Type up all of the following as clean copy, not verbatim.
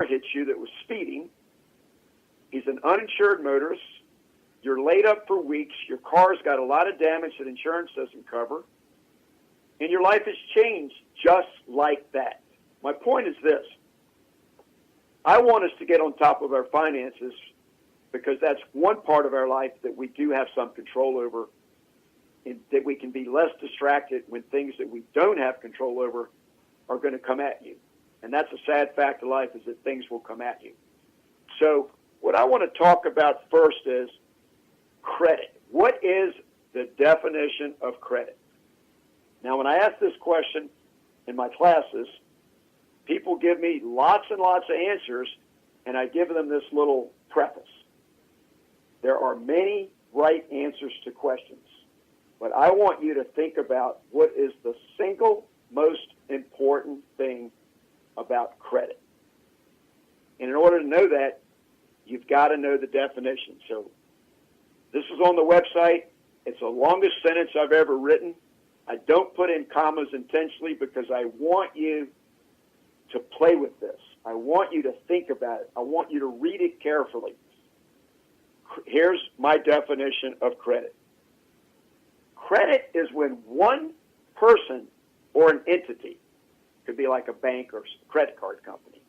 hits you that was speeding. He's an uninsured motorist. You're laid up for weeks. Your car's got a lot of damage that insurance doesn't cover. And your life has changed just like that. My point is this. I want us to get on top of our finances because that's one part of our life that we do have some control over, and that we can be less distracted when things that we don't have control over are going to come at you. And that's a sad fact of life, is that things will come at you. So what I want to talk about first is credit. What is the definition of credit? Now, when I ask this question in my classes, people give me lots and lots of answers, and I give them this little preface. There are many right answers to questions, but I want you to think about what is the single most important thing about credit. And in order to know that, you've got to know the definition. So this is on the website. It's the longest sentence I've ever written. I don't put in commas intentionally because I want you to play with this. I want you to think about it. I want you to read it carefully. Here's my definition of credit. Credit is when one person or an entity, could be like a bank or a credit card company,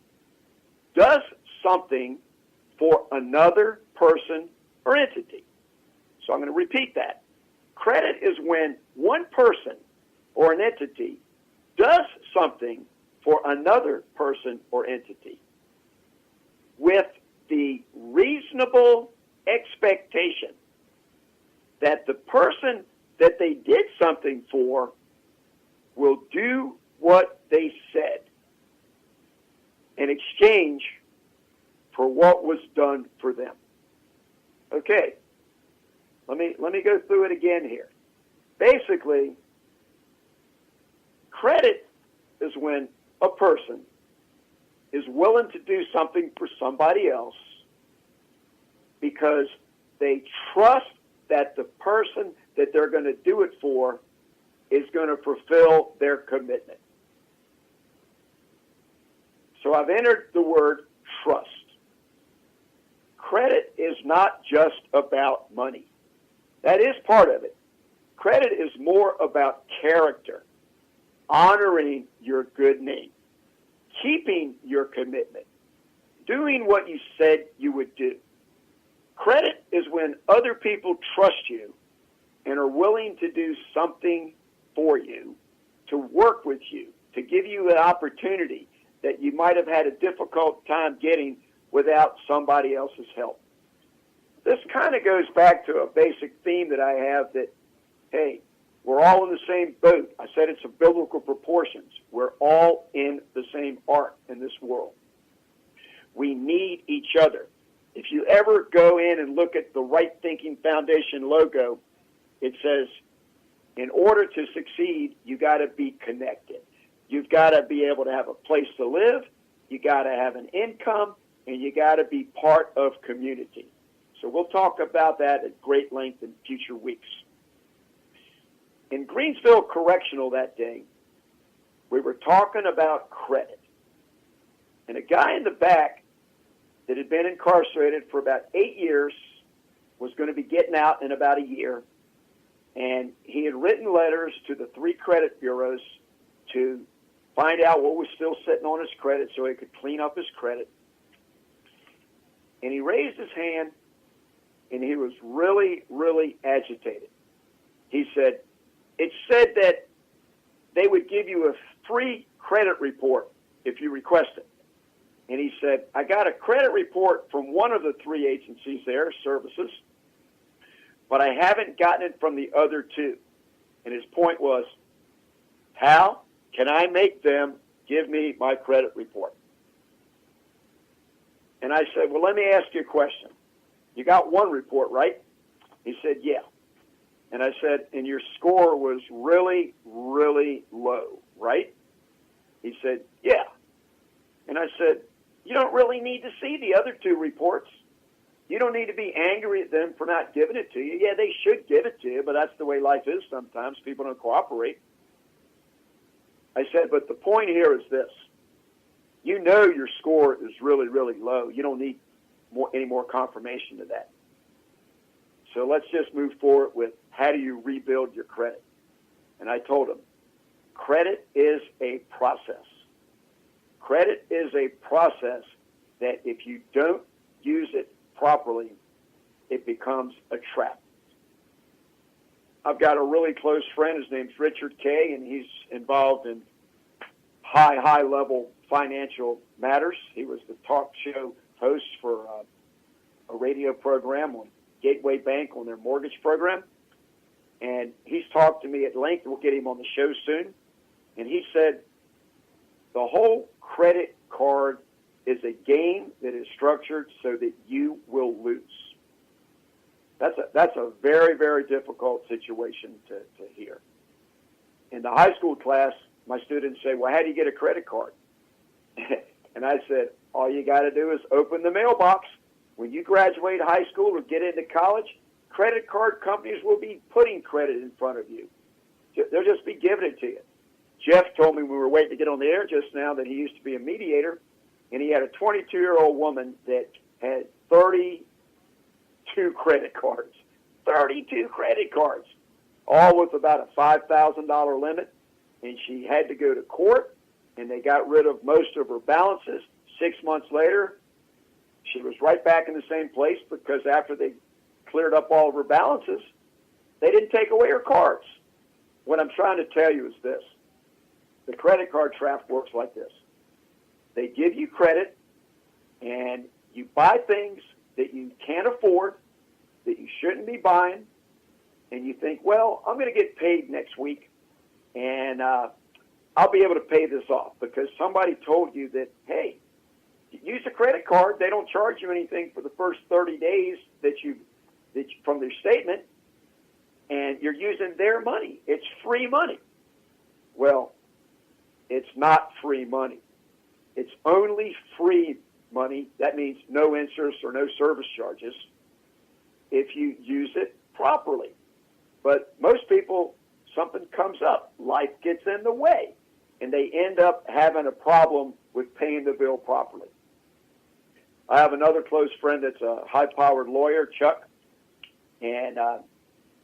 does something for another person or entity. So I'm going to repeat that. Credit is when one person or an entity does something for another person or entity with the reasonable expectation that the person that they did something for will do what they said in exchange for what was done for them. Okay, let me go through it again here. Basically, credit is when a person is willing to do something for somebody else because they trust that the person that they're going to do it for is going to fulfill their commitment. So I've entered the word trust. Credit is not just about money. That is part of it. Credit is more about character, honoring your good name, keeping your commitment, doing what you said you would do. Credit is when other people trust you and are willing to do something for you, to work with you, to give you an opportunity that you might have had a difficult time getting without somebody else's help. This kind of goes back to a basic theme that I have that, hey, we're all in the same boat. I said it's of biblical proportions. We're all in the same ark in this world. We need each other. If you ever go in and look at the Right Thinking Foundation logo, it says, in order to succeed, you got to be connected. You've got to be able to have a place to live, you got to have an income, and you got to be part of community. So we'll talk about that at great length in future weeks. In Greensville Correctional that day, we were talking about credit. And a guy in the back that had been incarcerated for about 8 years was going to be getting out in about a year. And he had written letters to the 3 credit bureaus to find out what was still sitting on his credit so he could clean up his credit. And he raised his hand, and he was really, really agitated. He said, it said that they would give you a free credit report if you request it. And he said, I got a credit report from one of the 3 agencies there, services, but I haven't gotten it from the other 2. And his point was, how can I make them give me my credit report? And I said, well, let me ask you a question. You got one report, right? He said, yeah. And I said, and your score was really, really low, right? He said, yeah. And I said, you don't really need to see the other 2 reports. You don't need to be angry at them for not giving it to you. Yeah, they should give it to you, but that's the way life is sometimes. People don't cooperate. I said, but the point here is this. you know your score is really, really low. You don't need any more confirmation to that. So let's just move forward with how do you rebuild your credit? And I told him, credit is a process. Credit is a process that if you don't use it properly, it becomes a trap. I've got a really close friend. His name's Richard Kay, and he's involved in high level financial matters. He was the talk show host for a radio program on Gateway Bank on their mortgage program. And he's talked to me at length. We'll get him on the show soon. And he said the whole credit card is a game that is structured so that you will lose. That's a very, very difficult situation to hear. In the high school class, my students say, well, how do you get a credit card? And I said, all you got to do is open the mailbox. When you graduate high school or get into college, credit card companies will be putting credit in front of you. They'll just be giving it to you. Jeff told me we were waiting to get on the air just now that he used to be a mediator, and he had a 22-year-old woman that had 32 credit cards. 32 credit cards, all with about a $5,000 limit, and she had to go to court, and they got rid of most of her balances. 6 months later, she was right back in the same place because after they cleared up all of her balances, they didn't take away her cards. What I'm trying to tell you is this. The credit card trap works like this. They give you credit, and you buy things that you can't afford, that you shouldn't be buying, and you think, well, I'm going to get paid next week, and I'll be able to pay this off because somebody told you that, hey, use a credit card. They don't charge you anything for the first 30 days from their statement, and you're using their money. It's free money. Well, it's not free money. It's only free money. That means no interest or no service charges if you use it properly. But most people, something comes up. Life gets in the way, and they end up having a problem with paying the bill properly. I have another close friend that's a high-powered lawyer, Chuck, and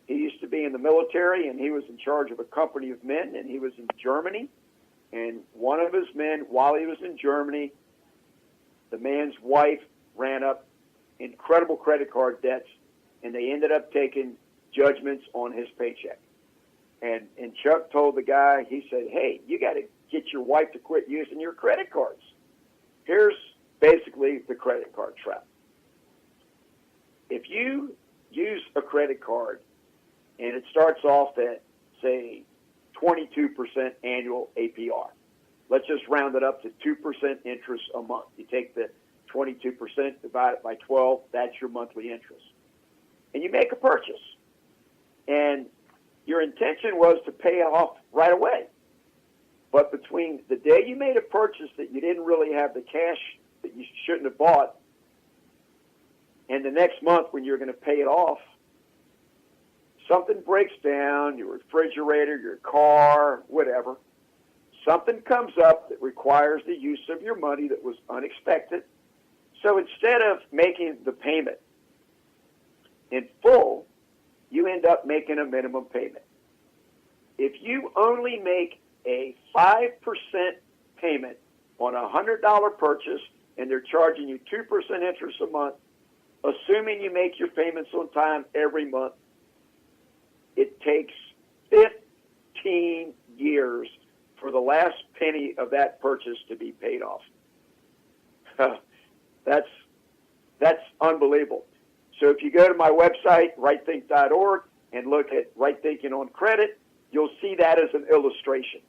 he used to be in the military, and he was in charge of a company of men, and he was in Germany. And one of his men, while he was in Germany, the man's wife ran up incredible credit card debts, and they ended up taking judgments on his paycheck. And Chuck told the guy, he said, hey, you got to get your wife to quit using your credit cards. Here's basically the credit card trap. If you use a credit card and it starts off at, say, 22% annual APR. Let's just round it up to 2% interest a month. You take the 22%, divide it by 12, that's your monthly interest. And you make a purchase. And your intention was to pay it off right away. But between the day you made a purchase that you didn't really have the cash that you shouldn't have bought, and the next month when you're going to pay it off, something breaks down, your refrigerator, your car, whatever. Something comes up that requires the use of your money that was unexpected. So instead of making the payment in full, you end up making a minimum payment. If you only make a 5% payment on a $100 purchase and they're charging you 2% interest a month, assuming you make your payments on time every month, it takes 15 years for the last penny of that purchase to be paid off. That's unbelievable. So if you go to my website, rightthink.org, and look at Right Thinking on Credit, you'll see that as an illustration.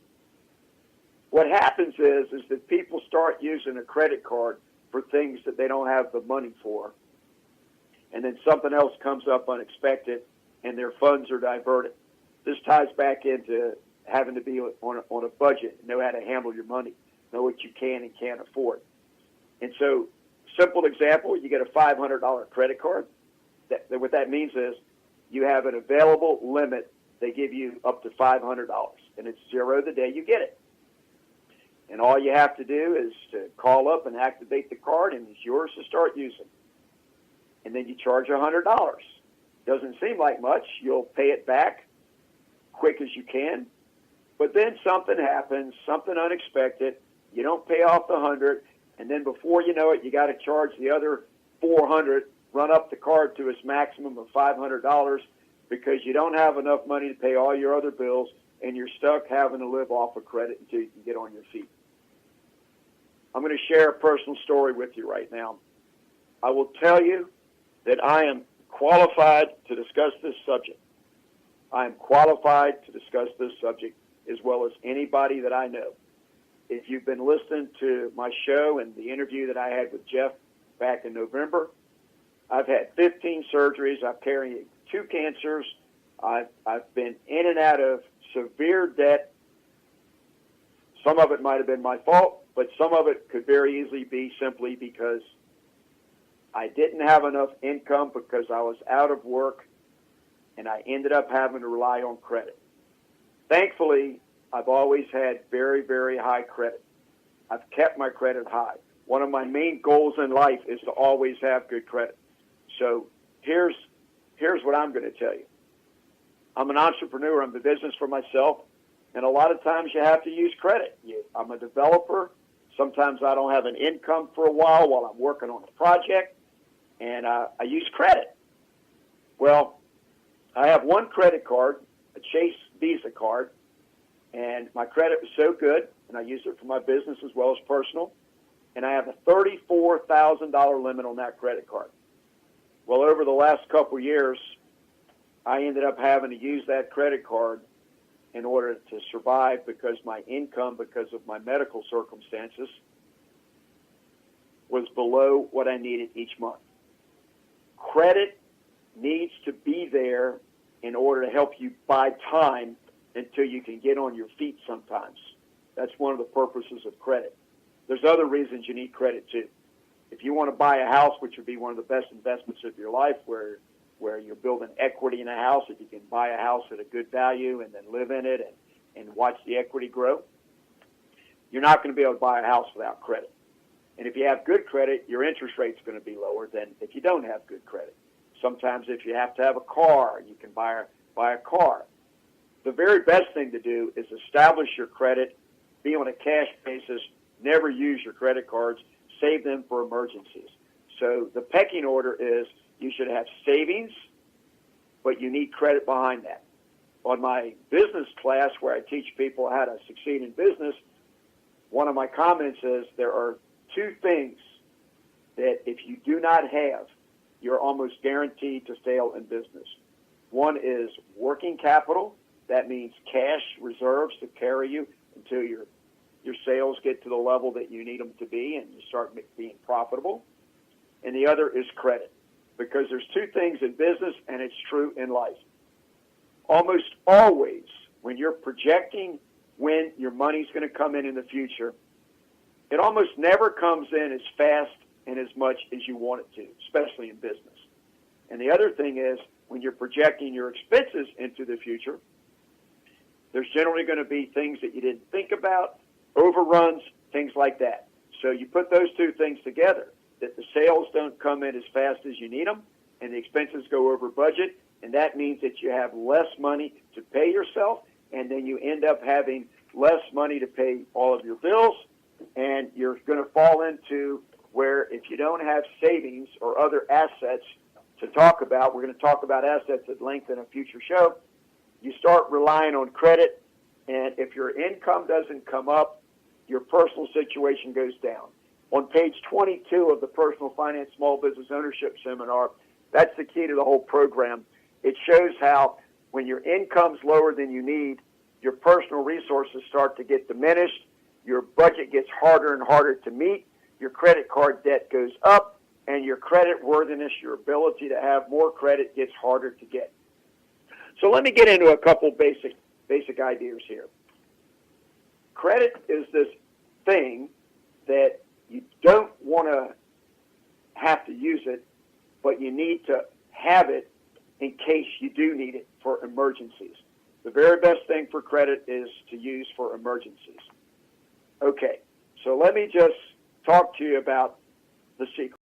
What happens is that people start using a credit card for things that they don't have the money for, and then something else comes up unexpected, and their funds are diverted. This ties back into having to be on a budget, know how to handle your money, know what you can and can't afford. And so, simple example, you get a $500 credit card. What that means is you have an available limit. They give you up to $500, and it's zero the day you get it. And all you have to do is to call up and activate the card, and it's yours to start using. And then you charge $100. Doesn't seem like much. You'll pay it back quick as you can. But then something happens, something unexpected. You don't pay off the 100, and then before you know it, you got to charge the other 400, run up the card to its maximum of $500 because you don't have enough money to pay all your other bills, and you're stuck having to live off of credit until you can get on your feet. I'm going to share a personal story with you right now. I will tell you that I am qualified to discuss this subject. I am qualified to discuss this subject as well as anybody that I know. If you've been listening to my show and the interview that I had with Jeff back in November, I've had 15 surgeries. I've carried 2 cancers. I've been in and out of severe debt. Some of it might have been my fault, but some of it could very easily be simply because I didn't have enough income because I was out of work, and I ended up having to rely on credit. Thankfully, I've always had very, very high credit. I've kept my credit high. One of my main goals in life is to always have good credit. So here's what I'm going to tell you. I'm an entrepreneur. I'm in business for myself, and a lot of times you have to use credit. I'm a developer. Sometimes I don't have an income for a while I'm working on a project, and I use credit. Well, I have one credit card, a Chase Visa card, and my credit was so good, and I used it for my business as well as personal, and I have a $34,000 limit on that credit card. Well, over the last couple of years, I ended up having to use that credit card in order to survive because my income, because of my medical circumstances, was below what I needed each month. Credit needs to be there in order to help you buy time until you can get on your feet sometimes. That's one of the purposes of credit. There's other reasons you need credit too. If you want to buy a house, which would be one of the best investments of your life, where you're building equity in a house, if you can buy a house at a good value and then live in it and watch the equity grow, you're not going to be able to buy a house without credit. And if you have good credit, your interest rate's going to be lower than if you don't have good credit. Sometimes if you have to have a car, you can buy a car. The very best thing to do is establish your credit, be on a cash basis, never use your credit cards, save them for emergencies. So the pecking order is you should have savings, but you need credit behind that. On my business class where I teach people how to succeed in business, one of my comments is there are 2 things that if you do not have, you're almost guaranteed to fail in business. One is working capital. That means cash reserves to carry you until your sales get to the level that you need them to be and you start being profitable. And the other is credit, because there's 2 things in business, and it's true in life. Almost always, when you're projecting when your money's going to come in the future, it almost never comes in as fast and as much as you want it to, especially in business. And the other thing is, when you're projecting your expenses into the future, there's generally going to be things that you didn't think about, overruns, things like that. So you put those 2 things together, that the sales don't come in as fast as you need them, and the expenses go over budget, and that means that you have less money to pay yourself, and then you end up having less money to pay all of your bills, and you're going to fall into where if you don't have savings or other assets to talk about, we're going to talk about assets at length in a future show, you start relying on credit, and if your income doesn't come up, your personal situation goes down. On page 22 of the Personal Finance Small Business Ownership Seminar, that's the key to the whole program. It shows how when your income's lower than you need, your personal resources start to get diminished, your budget gets harder and harder to meet, your credit card debt goes up, and your credit worthiness, your ability to have more credit, gets harder to get. So let me get into a couple basic ideas here. Credit is this thing that you don't want to have to use it, but you need to have it in case you do need it for emergencies. The very best thing for credit is to use for emergencies. Okay, so let me just talk to you about the secret.